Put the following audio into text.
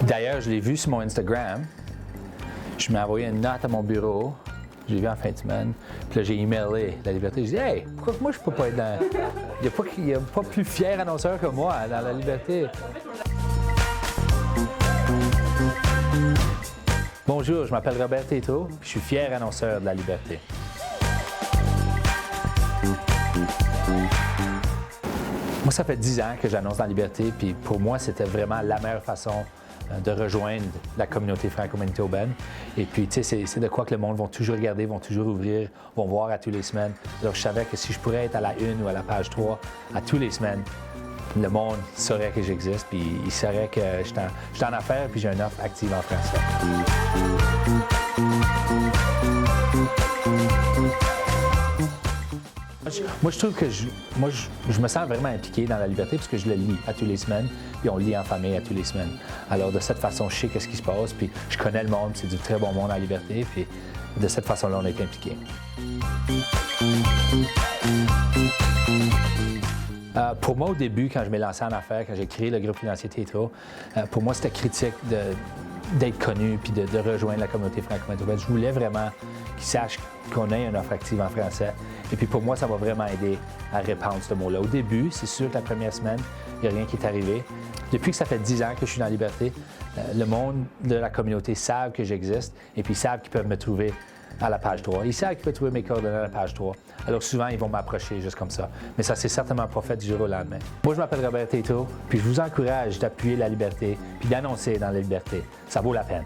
D'ailleurs, je l'ai vu sur mon Instagram. Je m'ai envoyé une note à mon bureau. J'ai vu en fin de semaine. Puis là, j'ai emailé La Liberté. J'ai dit, hey, pourquoi moi je peux pas être dans. Il n'y a pas plus fier annonceur que moi dans La Liberté. Bonjour, je m'appelle Robert Tétrault. Je suis fier annonceur de La Liberté. Moi, ça fait 10 ans que j'annonce dans La Liberté. Puis pour moi, c'était vraiment la meilleure façon de rejoindre la communauté franco-manitobaine. Et puis, tu sais, c'est de quoi que le monde va toujours regarder, vont toujours ouvrir, vont voir à tous les semaines. Alors, je savais que si je pourrais être à la 1 ou à la page 3 à tous les semaines, le monde saurait que j'existe, puis il saurait que je suis en affaires, puis j'ai une offre active en français. Moi, je trouve que je me sens vraiment impliqué dans La Liberté parce que je le lis à toutes les semaines, puis on lit en famille à toutes les semaines. Alors, de cette façon, je sais qu'est-ce qui se passe, puis je connais le monde, c'est du très bon monde à La Liberté, puis de cette façon-là, on est impliqué. Pour moi, au début, quand je m'ai lancé en affaires, quand j'ai créé le groupe financier Tétrault, pour moi, c'était critique d'être connu puis de rejoindre la communauté franco-manitobaine. Je voulais vraiment qu'ils sachent qu'on ait une offre active en français. Et puis pour moi, ça m'a vraiment aidé à répandre ce mot-là. Au début, c'est sûr que la première semaine, il n'y a rien qui est arrivé. Depuis que ça fait 10 ans que je suis dans La Liberté, le monde de la communauté savent que j'existe et puis ils savent qu'ils peuvent me trouver à la page 3. Ils savent qu'ils peuvent trouver mes coordonnées à la page 3. Alors souvent, ils vont m'approcher juste comme ça. Mais ça, c'est certainement pas fait du jour au lendemain. Moi, je m'appelle Robert Tétrault, puis je vous encourage d'appuyer La Liberté puis d'annoncer dans La Liberté. Ça vaut la peine.